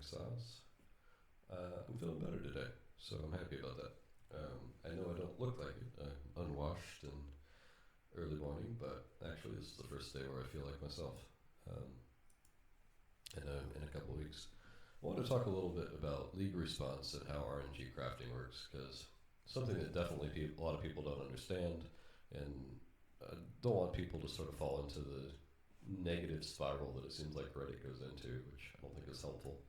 sauce. I'm feeling better today, so I'm happy about that. I know I don't look like it. I'm unwashed and early morning, but actually this is the first day where I feel like myself in a couple of weeks. I want to talk a little bit about league response and how RNG crafting works, because something that definitely a lot of people don't understand, and don't want people to sort of fall into the negative spiral that it seems like Reddit goes into, which I don't think is helpful.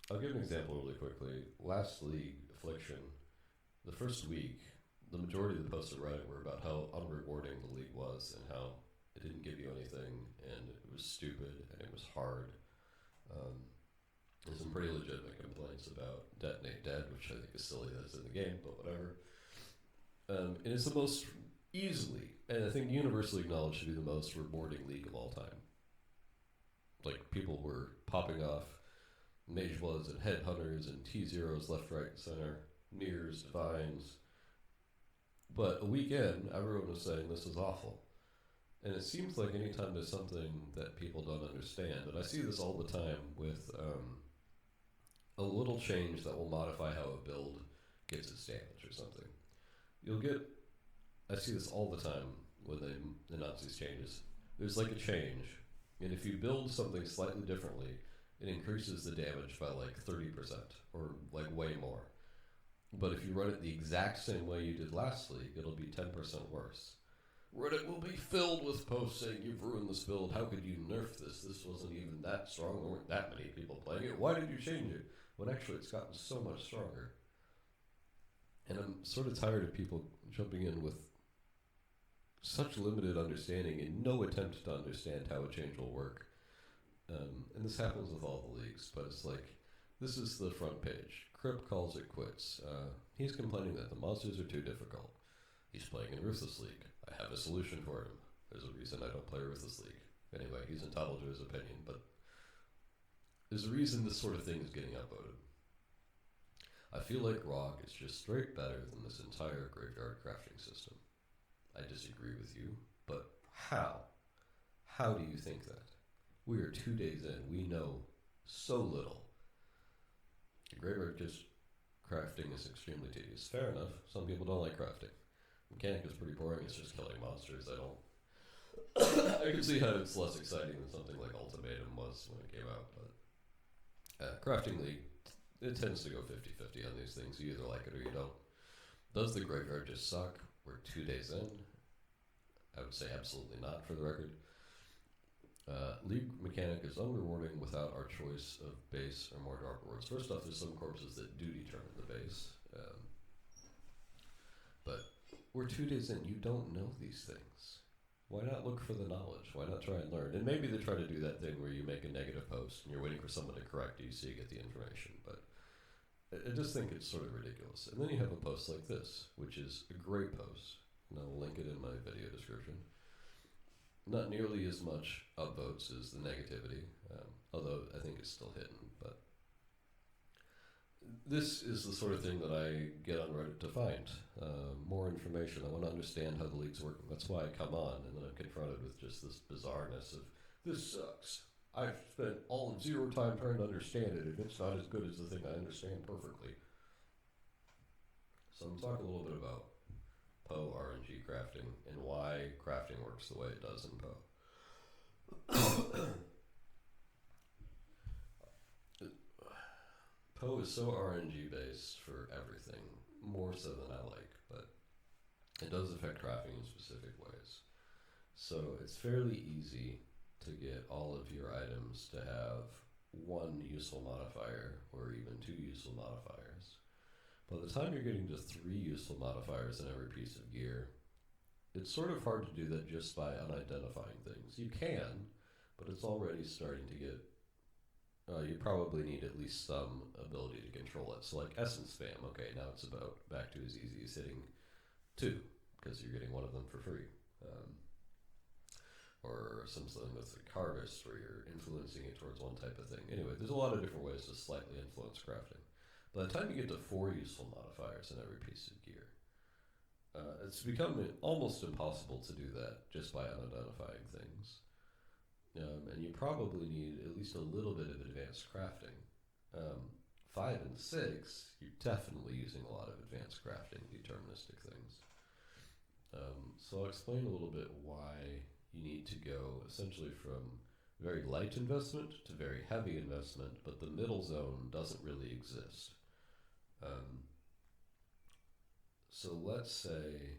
I'll give an example really quickly. Last league, Affliction, the first week, the majority of the posts at Reddit were about how unrewarding the league was and how it didn't give you anything and it was stupid and it was hard. There's some pretty legitimate complaints about Detonate Dead, which I think is silly that it's in the game, but whatever. And it's the most easily, and I think universally acknowledged to be the most rewarding league of all time. Like, people were popping off Mage Bloods and Headhunters and T0s left, right, and center, Mirrors, Divines. But a week in, everyone was saying this is awful. And it seems like anytime there's something that people don't understand, and I see this all the time with a little change that will modify how a build gets its damage or something. I see this all the time when they announce these changes. There's like a change, and if you build something slightly differently, it increases the damage by like 30% or like way more. But if you run it the exact same way you did last league, it'll be 10% worse. Reddit will be filled with posts saying, you've ruined this build, how could you nerf this? This wasn't even that strong, there weren't that many people playing it, why did you change it? When actually it's gotten so much stronger. And I'm sort of tired of people jumping in with such limited understanding and no attempt to understand how a change will work. And this happens with all the leagues, but it's like, this is the front page. Crip calls it quits. He's complaining that the monsters are too difficult. He's playing in Ruthless League. I have a solution for him. There's a reason I don't play Ruthless League. Anyway, he's entitled to his opinion, but there's a reason this sort of thing is getting upvoted. I feel like ROG is just straight better than this entire graveyard crafting system. I disagree with you, but how? How do you think that? We are 2 days in. We know so little. Graveyard just crafting is extremely tedious. Fair enough. Some people don't like crafting. Mechanic is pretty boring. It's just killing monsters. I can see how it's less exciting than something like Ultimatum was when it came out, but Crafting League, it tends to go 50-50 on these things. You either like it or you don't. Does the graveyard just suck? We're 2 days in. I would say absolutely not, for the record. League mechanic is unrewarding without our choice of base or more dark rewards. First off, there's some corpses that do determine the base. But we're 2 days in. You don't know these things. Why not look for the knowledge? Why not try and learn? And maybe they try to do that thing where you make a negative post and you're waiting for someone to correct you so you get the information. But I just think it's sort of ridiculous. And then you have a post like this, which is a great post. And I'll link it in my video description. Not nearly as much upvotes as the negativity, although I think it's still hidden. But this is the sort of thing that I get on Reddit to find. More information. I want to understand how the league's working. That's why I come on, and then I'm confronted with just this bizarreness of, this sucks. I've spent all of zero time trying to understand it, and it's not as good as the thing I understand perfectly. So I'm talking a little bit about Poe RNG crafting and why crafting works the way it does in Poe. Poe is so RNG based for everything, more so than I like, but it does affect crafting in specific ways. So it's fairly easy to get all of your items to have one useful modifier or even two useful modifiers. By the time you're getting to 3 useful modifiers in every piece of gear, it's sort of hard to do that just by unidentifying things. You can, but it's already starting to get, you probably need at least some ability to control it. So like essence spam, okay, now it's about back to as easy as hitting 2, because you're getting one of them for free. Or something with the harvest where you're influencing it towards one type of thing. Anyway, there's a lot of different ways to slightly influence crafting. By the time you get to 4 useful modifiers in every piece of gear, it's become almost impossible to do that just by unidentifying things. And you probably need at least a little bit of advanced crafting. 5 and 6, you're definitely using a lot of advanced crafting, deterministic things. So I'll explain a little bit why you need to go essentially from very light investment to very heavy investment, but the middle zone doesn't really exist. So let's say,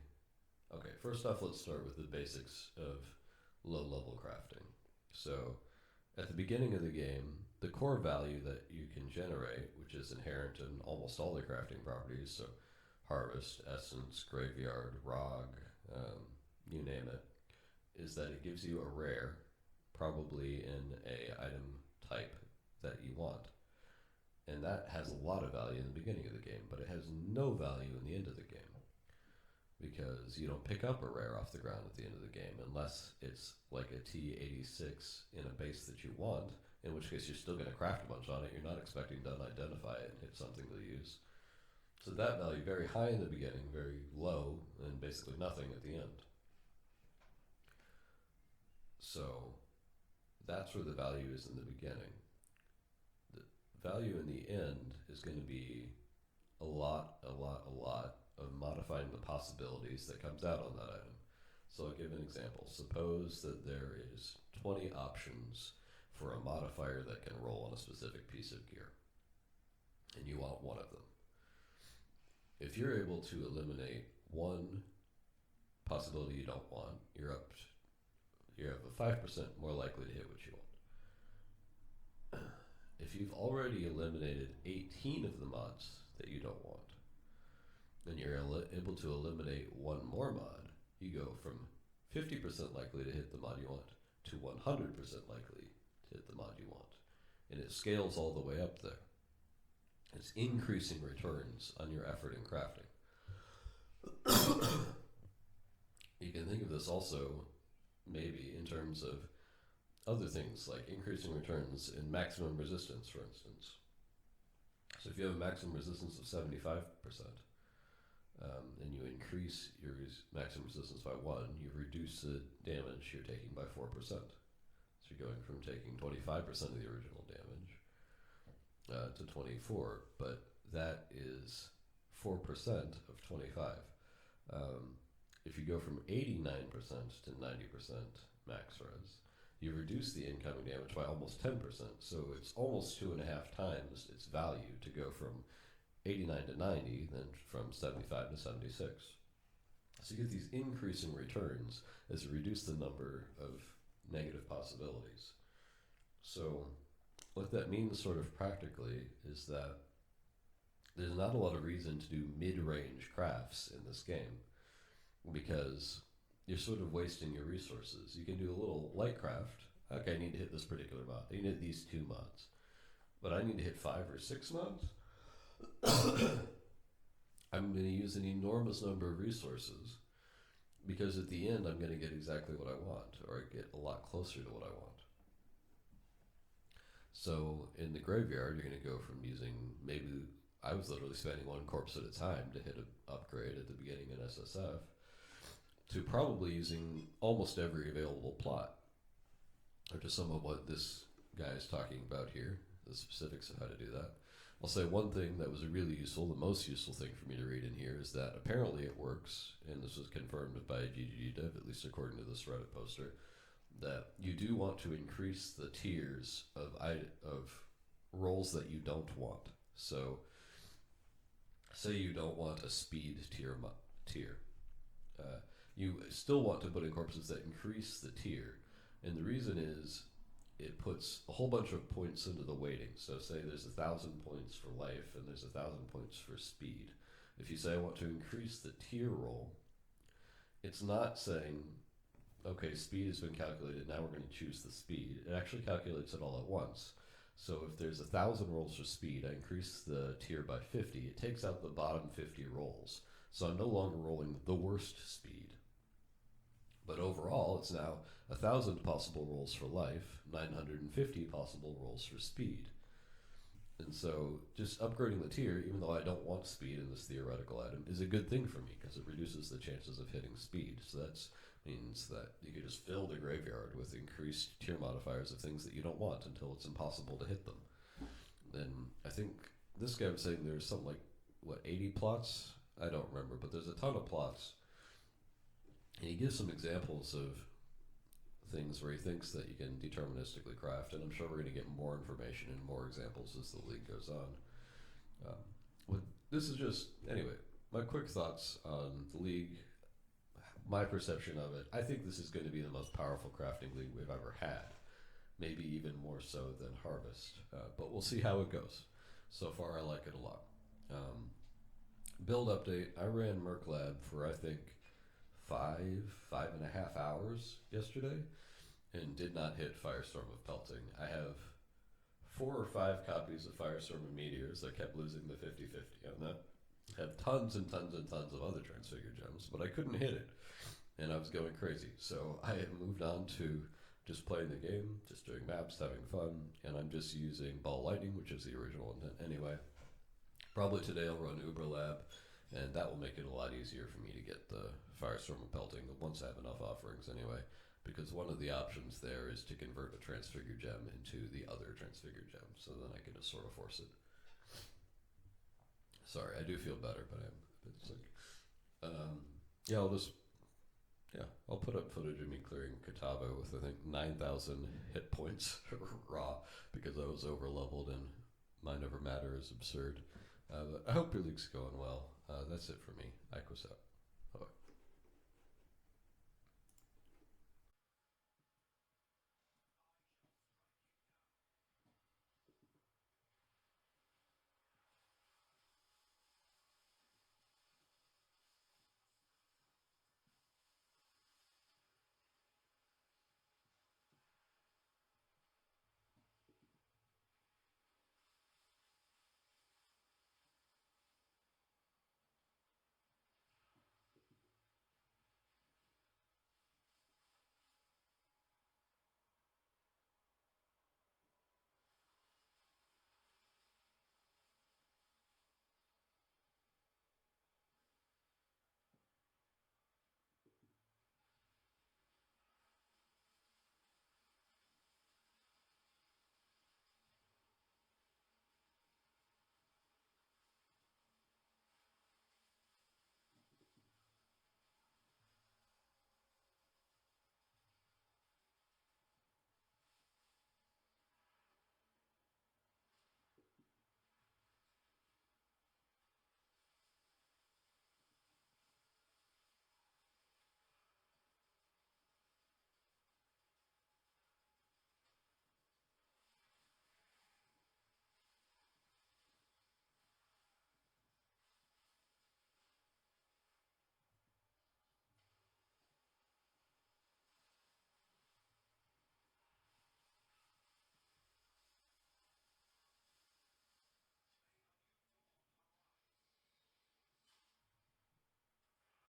okay, first off, let's start with the basics of low-level crafting. So at the beginning of the game, the core value that you can generate, which is inherent in almost all the crafting properties, so harvest, essence, graveyard, rog, you name it, is that it gives you a rare, probably in a item type that you want. And that has a lot of value in the beginning of the game, but it has no value in the end of the game, because you don't pick up a rare off the ground at the end of the game unless it's like a T86 in a base that you want, in which case you're still going to craft a bunch on it. You're not expecting to unidentify it and hit something to use. So that value very high in the beginning, very low, and basically nothing at the end. So that's where the value is in the beginning. The value in the end is going to be a lot of modifying the possibilities that comes out on that item. So I'll give an example. Suppose that there is 20 options for a modifier that can roll on a specific piece of gear, and you want one of them. If you're able to eliminate one possibility you don't want, you have a 5% more likely to hit what you want. If you've already eliminated 18 of the mods that you don't want, then you're able to eliminate one more mod. You go from 50% likely to hit the mod you want to 100% likely to hit the mod you want. And it scales all the way up there. It's increasing returns on your effort in crafting. You can think of this also maybe in terms of other things like increasing returns in maximum resistance, for instance. So if you have a maximum resistance of 75%, and you increase your maximum resistance by 1, you reduce the damage you're taking by 4%. So you're going from taking 25% of the original damage to 24, but that is 4% of 25. If you go from 89% to 90% max res, you reduce the incoming damage by almost 10%. So it's almost 2.5 times its value to go from 89 to 90 than from 75 to 76. So you get these increasing returns as you reduce the number of negative possibilities. So what that means sort of practically is that there's not a lot of reason to do mid-range crafts in this game, because you're sort of wasting your resources. You can do a little light craft. Okay, I need to hit this particular mod. I need to hit these 2 mods. But I need to hit 5 or 6 mods? I'm going to use an enormous number of resources, because at the end I'm going to get exactly what I want, or I get a lot closer to what I want. So in the graveyard, you're going to go from using, maybe I was literally spending 1 corpse at a time to hit an upgrade at the beginning in SSF, to probably using almost every available plot, or to some of what this guy is talking about here, the specifics of how to do that. I'll say one thing that was really useful, the most useful thing for me to read in here, is that apparently it works, and this was confirmed by GGG Dev, at least according to this Reddit poster, that you do want to increase the tiers of roles that you don't want. So, say you don't want a speed tier. You still want to put in corpses that increase the tier, and the reason is it puts a whole bunch of points into the weighting. So say there's 1,000 points for life and there's 1,000 points for speed. If you say I want to increase the tier roll, it's not saying, okay, speed has been calculated, now we're going to choose the speed. It actually calculates it all at once. So if there's 1,000 rolls for speed, I increase the tier by 50. It takes out the bottom 50 rolls. So I'm no longer rolling the worst speed. But overall, it's now 1,000 possible rolls for life, 950 possible rolls for speed. And so just upgrading the tier, even though I don't want speed in this theoretical item, is a good thing for me, because it reduces the chances of hitting speed. So that's means that you could just fill the graveyard with increased tier modifiers of things that you don't want until it's impossible to hit them. Then I think this guy was saying there's something like, what, 80 plots? I don't remember, but there's a ton of plots. And he gives some examples of things where he thinks that you can deterministically craft, and I'm sure we're going to get more information and more examples as the league goes on. But this is just, anyway, my quick thoughts on the league, my perception of it. I think this is going to be the most powerful crafting league we've ever had, maybe even more so than Harvest, but we'll see how it goes. So far I like it a lot. Build update, I ran Merc Lab for I think 5.5 hours yesterday and did not hit Firestorm of Pelting. I have 4 or 5 copies of Firestorm of Meteors. I kept losing the 50-50 on that. I have tons and tons and tons of other Transfigured Gems, but I couldn't hit it, and I was going crazy. So I have moved on to just playing the game, just doing maps, having fun, and I'm just using Ball Lightning, which is the original intent anyway. Probably today I'll run Uber Lab, and that will make it a lot easier for me to get the Firestorm of Pelting once I have enough offerings anyway, because one of the options there is to convert a Transfigured Gem into the other Transfigured Gem, so then I can just sort of force it. Sorry, I do feel better, but I'm a bit sick. I'll put up footage of me clearing Catava with I think 9,000 hit points raw because I was over leveled and my Never Matter is absurd. But I hope your league's going well. That's it for me. Ike was out. Bye-bye.